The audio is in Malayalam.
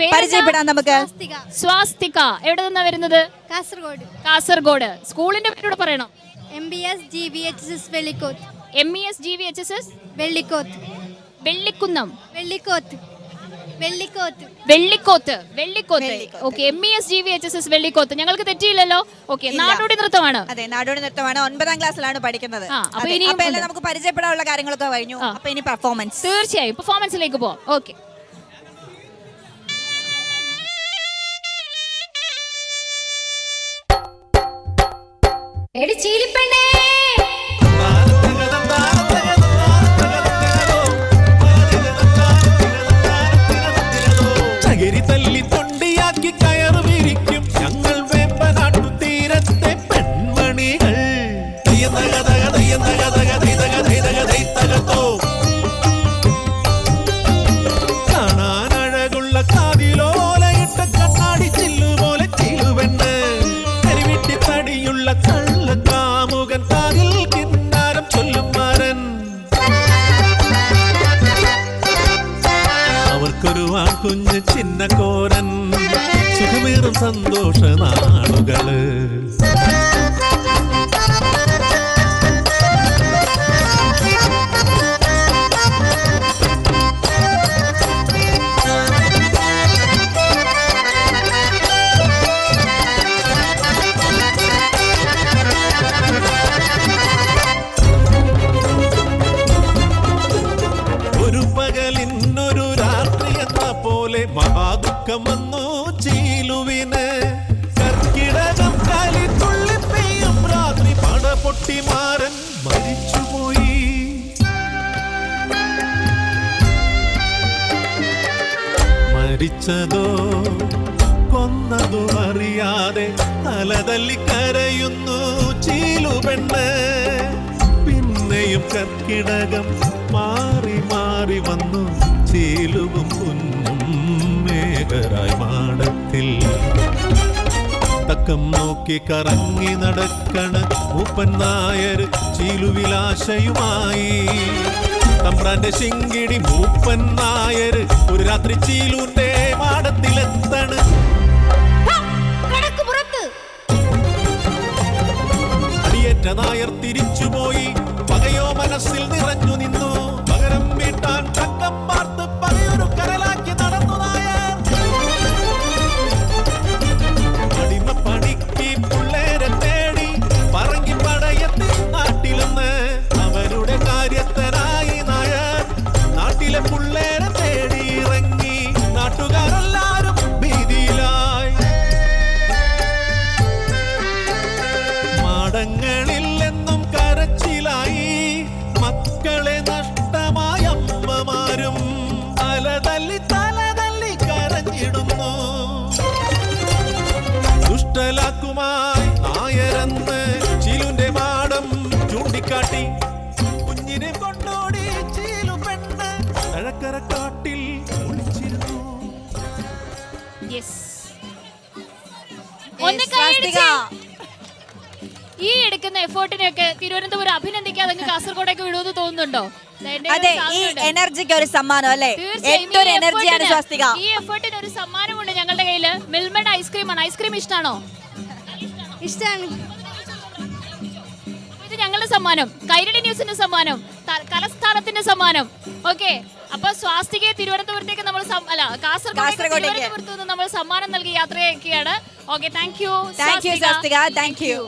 പരിചയപ്പെടാം നമുക്ക്. സ്വാസ്തിക എവിടെ നിന്നാ വരുന്നത്? കാസർഗോഡ്. സ്കൂളിന്റെ പേരോട് പറയണം. MBS GVHSS Vellikoth. MES GVHSS Vellikoth. Vellikunnam. Vellikoth. Okay. MES GVHSS Vellikoth. ഞങ്ങൾക്ക് തെറ്റിയില്ലല്ലോ. ഓക്കെ. നാടോടി നൃത്തമാണ്. അതെ, നാടോടി നൃത്തമാണ്. 9ാം ക്ലാസ്സിലാണ് പഠിക്കുന്നത്. അപ്പൊ നമുക്ക് പരിചയപ്പെടാനുള്ള കാര്യങ്ങളൊക്കെ കഴിഞ്ഞു. അപ്പൊ ഇനി പെർഫോമൻസ്. തീർച്ചയായും പെർഫോമൻസിലേക്ക് പോവാം. ഓക്കെ. ചകിരി തല്ലി തൊണ്ടിയാക്കി കയറ് വിരിക്കും ഞങ്ങൾ വേമ്പനാട്ടു തീരത്തെ പെൺമണികൾ. കാണാനഴകുള്ള കാതിലോലയിട്ട കണ്ണാടി ചില്ലുപോലെ ചിലുവെണ്ണ് കരിവിട്ടി തടിയുള്ള കള്ളക്കാമുകൻ കാതിൽ കിന്നാരം ചൊല്ലും മാരൻ. അവർക്കൊരു ആൺകുഞ്ഞ് ചിന്നക്കോരൻ സുഖമേറും സന്തോഷ നാളുകള്. ഒരു പകലിന്നൊരു രാത്രി എന്ന പോലെ മഹാദുഃഖം വന്നു ചീലുവിന്. കർക്കിടകം കാലി തുള്ളി പെയ്യും രാത്രി പട പൊട്ടിമാരൻ മരിച്ചുപോയി. മരിച്ചതോ കൊന്നതോ അറിയാതെ അലതല്ലി കരയുന്നു ചീലുപെണ്ണ്. പിന്നെയും കർക്കിടകം മാറി മാറി വന്നു ചീലുവും കുഞ്ഞും മേഘരായി മാടത്തിൽ. തക്കം നോക്കി കറങ്ങി നടക്കണ് മൂപ്പൻ നായർ ചീലുവിലാശയുമായി. തമ്പ്രാന്റെ ശിങ്കിടി മൂപ്പൻ നായർ ഒരു രാത്രി ചീലുന്റെ മാടത്തിലെത്തണ്. അടിയേറ്റ നായർ തിരിച്ചുപോയി. പകയോ മനസ്സിൽ നിറഞ്ഞു നിന്നു. പകരം വീട്ടാൻ ചക്കം പാർത്ത് പകയൊരു കരലാക്കി നടന്നു നായർ. അടിമപ്പണിക്ക് പിള്ളേരെ തേടി പറങ്ങി പടയത്തിൽ നാട്ടിലെന്ന്. അവരുടെ കാര്യസ്ഥനായി നായർ നാട്ടിലെ പിള്ളേരെ തേടി ഇറങ്ങി. നാട്ടുകാരെല്ലാരും ഭീതിയിലായി. മാടങ്ങളിൽ എന്നും കരച്ചിലായി. മക്കളെ നഷ്ടമായ അമ്മമാരും തലതല്ലി കരഞ്ഞിടുന്നു. ദുഷ്ടലാക്കുമായി നായരെന്ന് ചീലുന്റെ മാടം ചൂണ്ടിക്കാട്ടി. കുഞ്ഞിനെ കൊണ്ടോടി ചീലു പെണ്ണ് തഴക്കര കാട്ടിൽ ഒളിച്ചിരുന്നു. ഈ എടുക്കുന്ന എഫേർട്ടിനെയൊക്കെ തിരുവനന്തപുരം അഭിനന്ദിക്കാതെ കാസർഗോഡൊക്കെ വിടുമെന്ന് തോന്നുന്നുണ്ടോ? അതെ, ഈ എനർജിക്ക് ഒരു സമ്മാനം അല്ലേ? എന്തൊരു എനർജിയാണ് സ്വാസ്തിക. ഈ എഫേർട്ടിന് ഒരു സമ്മാനമുണ്ട് ഞങ്ങളുടെ കയ്യില്. മിൽമയുടെ ഐസ്ക്രീമാണ്. ഐസ്ക്രീം ഇഷ്ടമാണോ? ഇഷ്ടമാണ്. ഇത് ഞങ്ങളുടെ സമ്മാനം, കൈരളി ന്യൂസിന്റെ സമ്മാനം, കലസ്ഥാനത്തിന്റെ സമ്മാനം. ഓക്കെ. അപ്പൊ സ്വാസ്തികയെ തിരുവനന്തപുരത്തേക്ക് നമ്മൾ കാസർഗോഡ് നമ്മൾ സമ്മാനം നൽകി യാത്രയാക്കിയാണ്. Okay. Thank you Swasthika. Thank U.